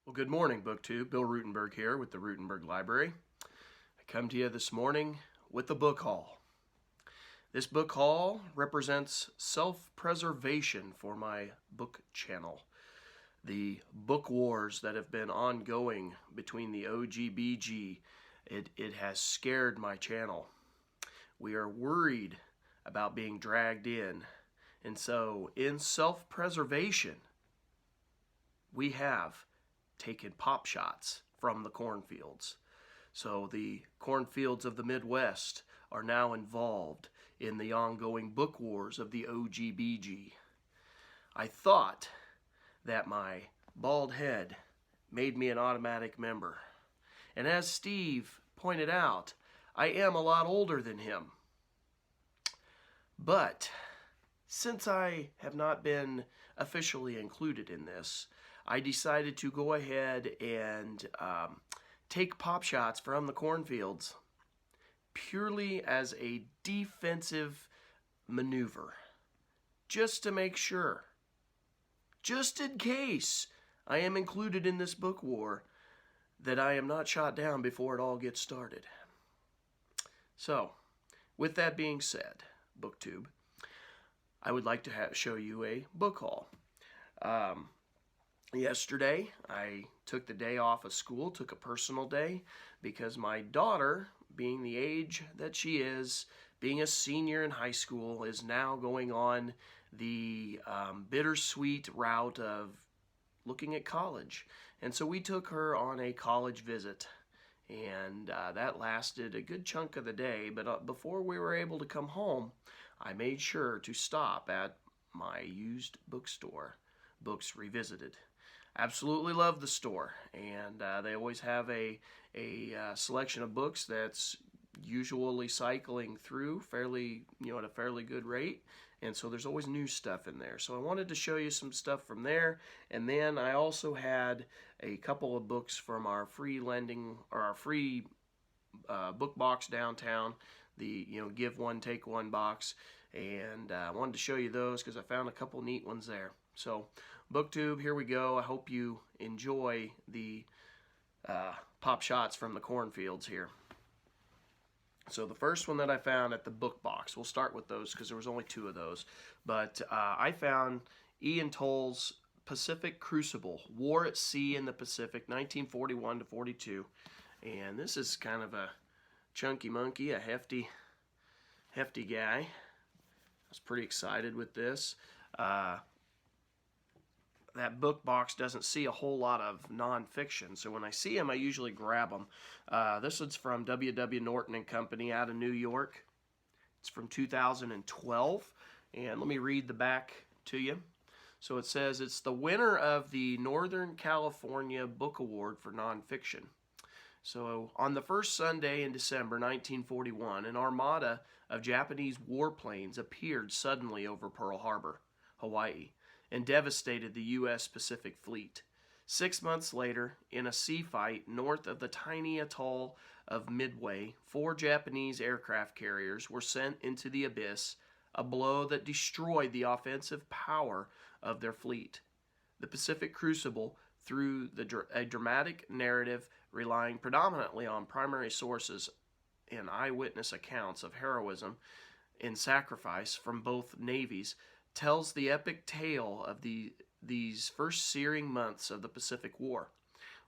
Well, good morning, BookTube. Bill Ruttenberg here with the Ruttenberg Library. I come to you this morning with a book haul. This book haul represents self-preservation for my book channel. The book wars that have been ongoing between the OGBG, it has scared my channel. We are worried about being dragged in. And so, in self-preservation, we have taken pop shots from the cornfields. So the cornfields of the Midwest are now involved in the ongoing book wars of the OGBG. I thought that my bald head made me an automatic member. And as Steve pointed out, I am a lot older than him. But since I have not been officially included in this, I decided to go ahead and take pop shots from the cornfields purely as a defensive maneuver, just to make sure, just in case I am included in this book war, that I am not shot down before it all gets started. So, with that being said, BookTube, I would like to show you a book haul. Yesterday, I took the day off of school, took a personal day, because my daughter, being the age that she is, being a senior in high school, is now going on the bittersweet route of looking at college. And so we took her on a college visit, and that lasted a good chunk of the day. But before we were able to come home, I made sure to stop at my used bookstore, Books Revisited. Absolutely love the store, and they always have a selection of books that's usually cycling through fairly, at a fairly good rate, and so there's always new stuff in there. So I wanted to show you some stuff from there, and then I also had a couple of books from our free lending, or our free book box downtown, the give one take one box, and I wanted to show you those because I found a couple neat ones there. So, BookTube, here we go. I hope you enjoy the pop shots from the cornfields here. So the first one that I found at the book box, we'll start with those because there was only two of those, but I found Ian Toll's Pacific Crucible, War at Sea in the Pacific, 1941 to 42, and this is kind of a chunky monkey, a hefty guy. I was pretty excited with this. That book box doesn't see a whole lot of nonfiction, so when I see them, I usually grab them. This one's from W.W. Norton & Company out of New York. It's from 2012, and let me read the back to you. So it says, it's the winner of the Northern California Book Award for Nonfiction. So on the first Sunday in December 1941, an armada of Japanese warplanes appeared suddenly over Pearl Harbor, Hawaii, and devastated the U.S. Pacific Fleet. 6 months later, in a sea fight north of the tiny atoll of Midway, 4 Japanese aircraft carriers were sent into the abyss, a blow that destroyed the offensive power of their fleet. The Pacific Crucible, through a dramatic narrative relying predominantly on primary sources and eyewitness accounts of heroism and sacrifice from both navies, tells the epic tale of these first searing months of the Pacific War,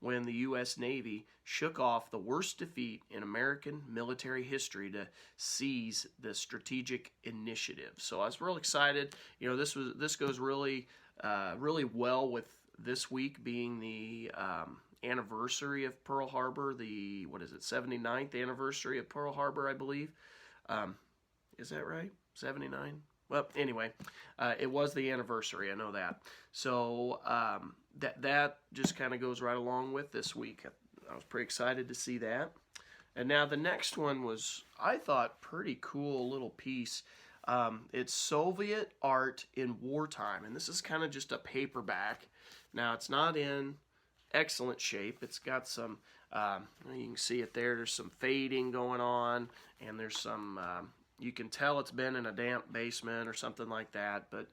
when the U.S. Navy shook off the worst defeat in American military history to seize the strategic initiative. So I was real excited. This goes really well with this week being the anniversary of Pearl Harbor, the 79th anniversary of Pearl Harbor, I believe. Is that right? 79? Well, anyway, it was the anniversary, I know that. So that just kind of goes right along with this week. I was pretty excited to see that. And now the next one was, I thought, pretty cool little piece. It's Soviet Art in Wartime, and this is kind of just a paperback. Now, it's not in excellent shape. It's got some, you can see it there, there's some fading going on, and there's some... you can tell it's been in a damp basement or something like that, but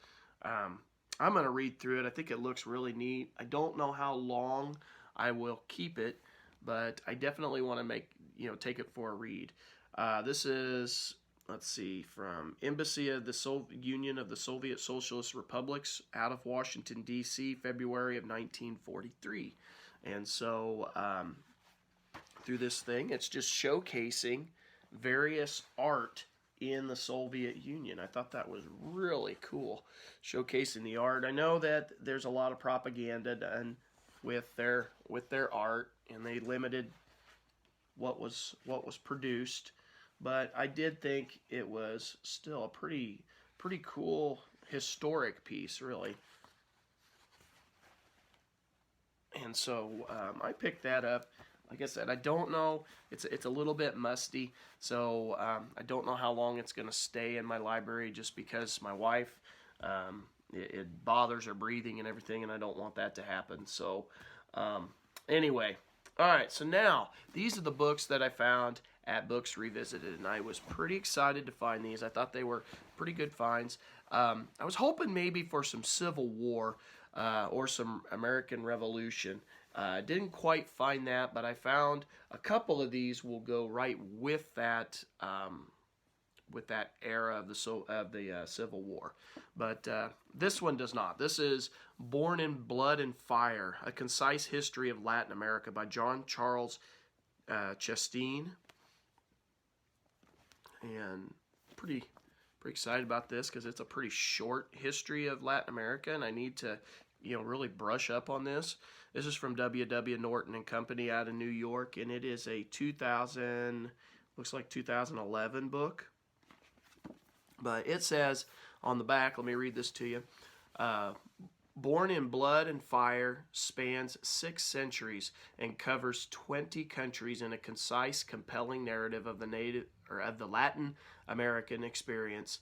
I'm going to read through it. I think it looks really neat. I don't know how long I will keep it, but I definitely want to take it for a read. This is, let's see, from Embassy of the Union of the Soviet Socialist Republics out of Washington, D.C., February of 1943. And so through this thing, it's just showcasing various art in the Soviet Union. I thought that was really cool, showcasing the art. I know that there's a lot of propaganda done with their art, and they limited what was produced, but I did think it was still a pretty cool historic piece, really. And so I picked that up. Like I said, I don't know. It's a little bit musty, so I don't know how long it's going to stay in my library. Just because my wife, it bothers her breathing and everything, and I don't want that to happen. So anyway, all right. So now these are the books that I found at Books Revisited, and I was pretty excited to find these. I thought they were pretty good finds. I was hoping maybe for some Civil War or some American Revolution. Didn't quite find that, but I found a couple of these will go right with that era of the Civil War. But this one does not. This is Born in Blood and Fire: A Concise History of Latin America by John Charles Chastain. And pretty excited about this because it's a pretty short history of Latin America, and I need to really brush up on this. This is from W.W. Norton and Company out of New York, and it is a 2011 book. But it says on the back, let me read this to you. Born in Blood and Fire spans 6 centuries and covers 20 countries in a concise, compelling narrative of the Latin American experience,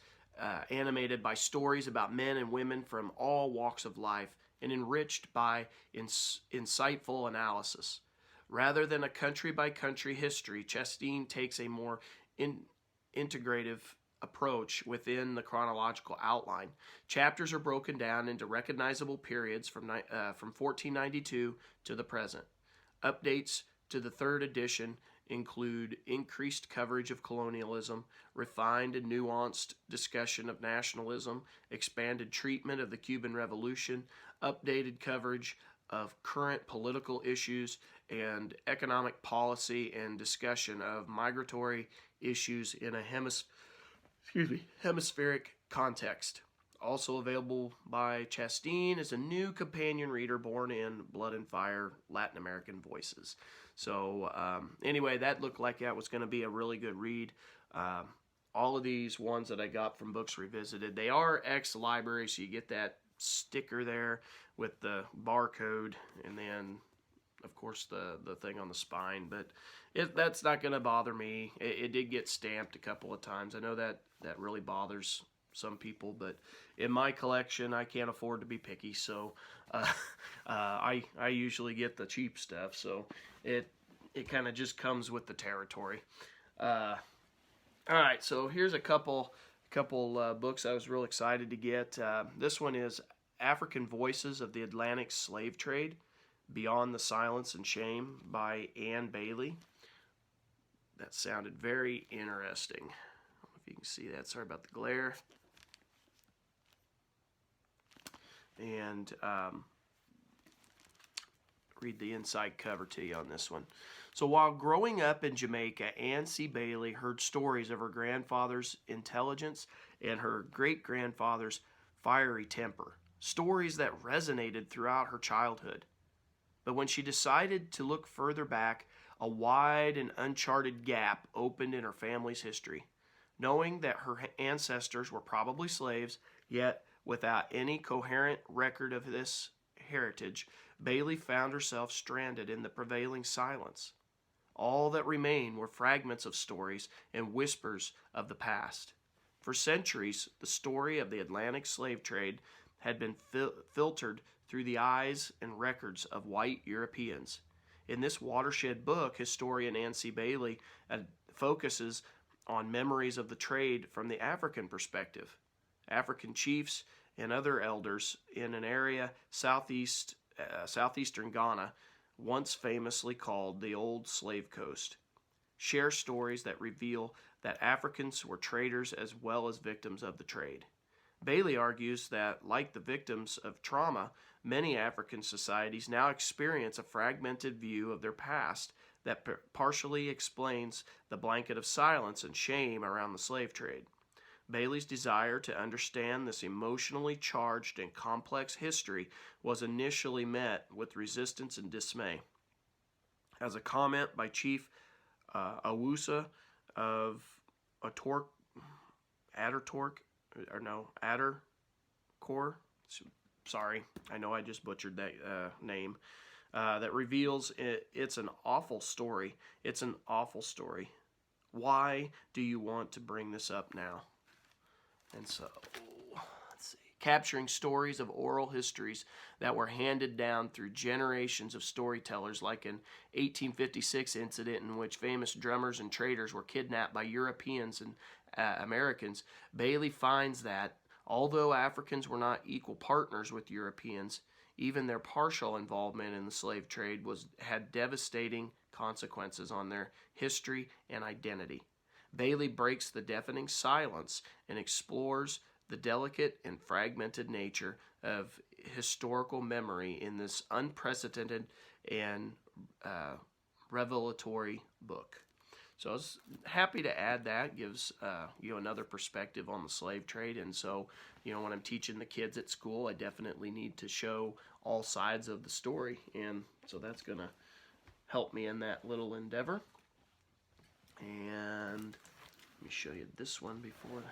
animated by stories about men and women from all walks of life, and enriched by insightful analysis. Rather than a country-by-country history, Chastain takes a more integrative approach within the chronological outline. Chapters are broken down into recognizable periods from 1492 to the present. Updates to the third edition include increased coverage of colonialism, refined and nuanced discussion of nationalism, expanded treatment of the Cuban Revolution, updated coverage of current political issues, and economic policy and discussion of migratory issues in a hemispheric context. Also available by Chastain is a new companion reader, Born in Blood and Fire: Latin American Voices. So anyway, that looked like that was going to be a really good read. All of these ones that I got from Books Revisited, they are ex-library, so you get that sticker there with the barcode, and then of course the thing on the spine, but that's not going to bother me. It did get stamped a couple of times. I know that really bothers some people, but in my collection I can't afford to be picky, so I usually get the cheap stuff, so it kind of just comes with the territory. All right, so here's a couple books I was real excited to get. This one is African Voices of the Atlantic Slave Trade: Beyond the Silence and Shame by Anne Bailey. That sounded very interesting. I don't know if you can see that. Sorry about the glare. And read the inside cover to you on this one. So while growing up in Jamaica, Anne C. Bailey heard stories of her grandfather's intelligence and her great-grandfather's fiery temper, stories that resonated throughout her childhood. But when she decided to look further back, a wide and uncharted gap opened in her family's history. Knowing that her ancestors were probably slaves, yet without any coherent record of this heritage, Bailey found herself stranded in the prevailing silence. All that remained were fragments of stories and whispers of the past. For centuries, the story of the Atlantic slave trade had been filtered through the eyes and records of white Europeans. In this watershed book, historian Nancy Bailey focuses on memories of the trade from the African perspective. African chiefs and other elders in an area southeastern Ghana once famously called the Old Slave Coast, share stories that reveal that Africans were traders as well as victims of the trade. Bailey argues that, like the victims of trauma, many African societies now experience a fragmented view of their past that partially explains the blanket of silence and shame around the slave trade. Bailey's desire to understand this emotionally charged and complex history was initially met with resistance and dismay. As a comment by Chief Awusa of Addercorp, sorry, I know I just butchered that name, that reveals it's an awful story. It's an awful story. Why do you want to bring this up now? And so, let's see. Capturing stories of oral histories that were handed down through generations of storytellers, like an 1856 incident in which famous drummers and traders were kidnapped by Europeans and Americans. Bailey finds that, although Africans were not equal partners with Europeans, even their partial involvement in the slave trade had devastating consequences on their history and identity. Bailey breaks the deafening silence and explores the delicate and fragmented nature of historical memory in this unprecedented and revelatory book. So I was happy to add that. Gives another perspective on the slave trade. And so, when I'm teaching the kids at school, I definitely need to show all sides of the story. And so that's going to help me in that little endeavor. And let me show you this one before.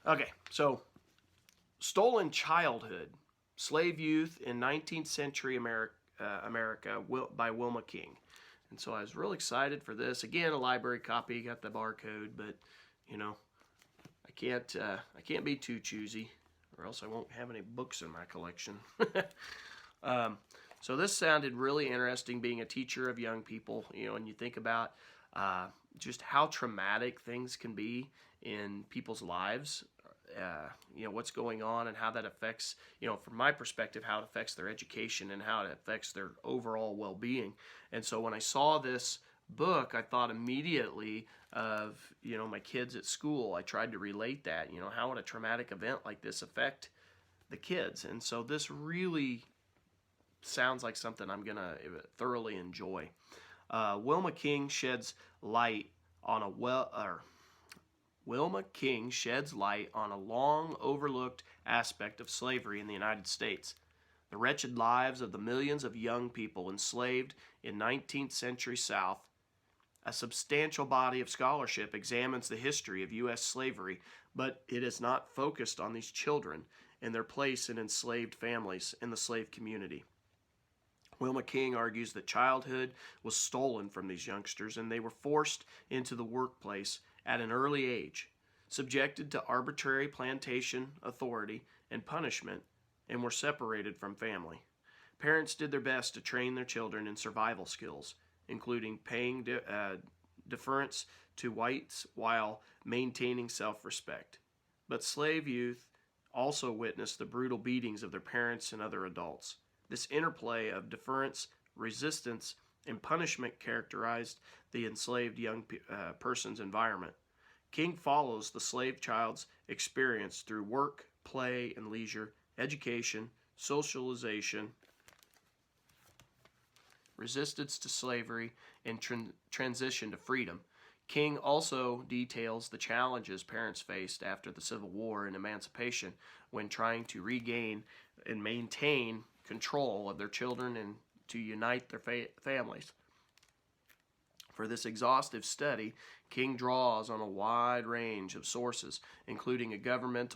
Okay, so Stolen Childhood, Slave Youth in 19th Century America by Wilma King. And so I was real excited for this. Again, a library copy, got the barcode, but I can't be too choosy, or else I won't have any books in my collection. So this sounded really interesting, being a teacher of young people, and you think about just how traumatic things can be in people's lives, what's going on and how that affects, from my perspective, how it affects their education and how it affects their overall well-being. And so when I saw this book, I thought immediately of, my kids at school. I tried to relate that, how would a traumatic event like this affect the kids? And so this really sounds like something I'm going to thoroughly enjoy. Wilma King sheds light on a long overlooked aspect of slavery in the United States. The wretched lives of the millions of young people enslaved in 19th century South. A substantial body of scholarship examines the history of U.S. slavery, but it is not focused on these children and their place in enslaved families in the slave community. Wilma King argues that childhood was stolen from these youngsters and they were forced into the workplace at an early age, subjected to arbitrary plantation authority and punishment, and were separated from family. Parents did their best to train their children in survival skills, including paying deference to whites while maintaining self-respect. But slave youth also witnessed the brutal beatings of their parents and other adults. This interplay of deference, resistance, and punishment characterized the enslaved young person's environment. King follows the slave child's experience through work, play, and leisure, education, socialization, resistance to slavery, and transition to freedom. King also details the challenges parents faced after the Civil War and emancipation when trying to regain and maintain control of their children and to unite their families. For this exhaustive study, King draws on a wide range of sources, including government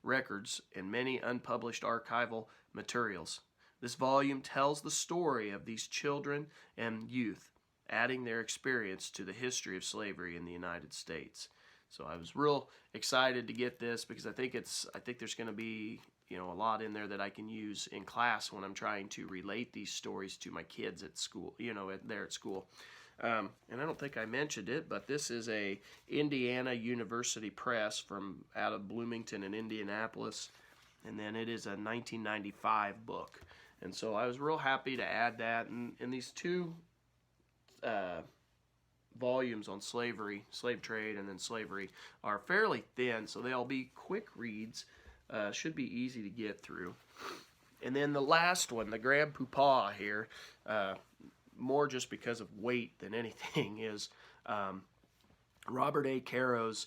records and many unpublished archival materials. This volume tells the story of these children and youth, adding their experience to the history of slavery in the United States. So I was real excited to get this because I think there's going to be a lot in there that I can use in class when I'm trying to relate these stories to my kids at school, there at school. And I don't think I mentioned it, but this is a Indiana University Press from out of Bloomington and Indianapolis, and then it is a 1995 book. And so I was real happy to add that. And these two volumes on slavery, slave trade, and then slavery are fairly thin, so they'll be quick reads. Should be easy to get through. And then the last one, the Grand Poupah here, more just because of weight than anything, is Robert A. Caro's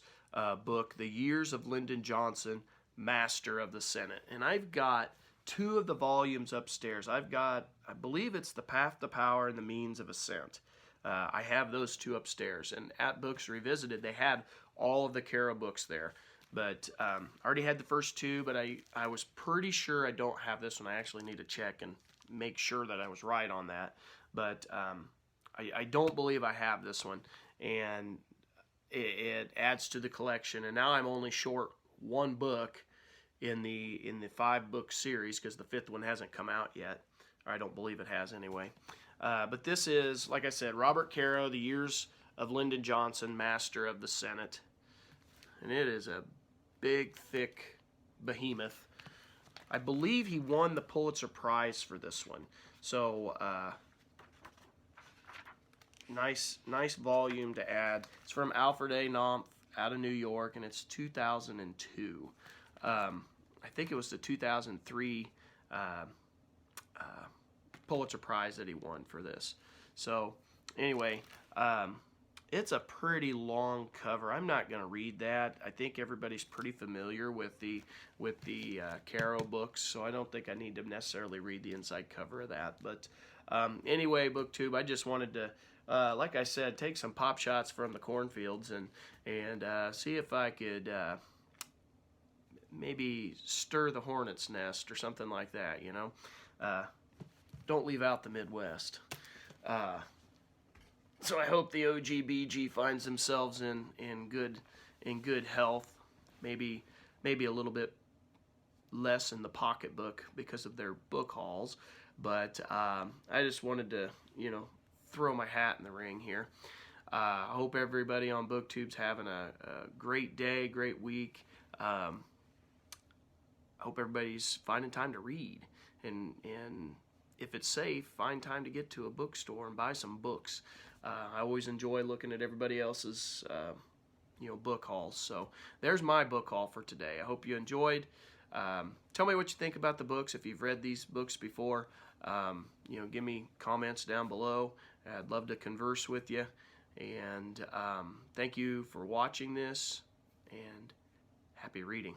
book, The Years of Lyndon Johnson, Master of the Senate. And I've got two of the volumes upstairs. I've got, I believe it's The Path to Power and The Means of Ascent. I have those two upstairs. And at Books Revisited, they had all of the Caro books there. But I already had the first two, but I was pretty sure I don't have this one. I actually need to check and make sure that I was right on that. But I don't believe I have this one. And it adds to the collection. And now I'm only short one book in the 5-book series, because the 5th one hasn't come out yet. Or I don't believe it has anyway. But this is, like I said, Robert Caro, The Years of Lyndon Johnson, Master of the Senate. And it is a big, thick behemoth. I believe he won the Pulitzer Prize for this one. So, nice volume to add. It's from Alfred A. Knopf out of New York, and it's 2002. I think it was the 2003 Pulitzer Prize that he won for this. So, anyway, it's a pretty long cover. I'm not going to read that. I think everybody's pretty familiar with the Caro books, so I don't think I need to necessarily read the inside cover of that. But anyway, BookTube, I just wanted to, like I said, take some pop shots from the cornfields and see if I could maybe stir the hornet's nest or something like that, you know. Don't leave out the Midwest. So I hope the OGBG finds themselves in good health. Maybe a little bit less in the pocketbook because of their book hauls. But I just wanted to, throw my hat in the ring here. I hope everybody on BookTube's having a great day, great week. I hope everybody's finding time to read, and if it's safe, find time to get to a bookstore and buy some books. I always enjoy looking at everybody else's, book hauls. So there's my book haul for today. I hope you enjoyed. Tell me what you think about the books. If you've read these books before, give me comments down below. I'd love to converse with you. And thank you for watching this, and happy reading.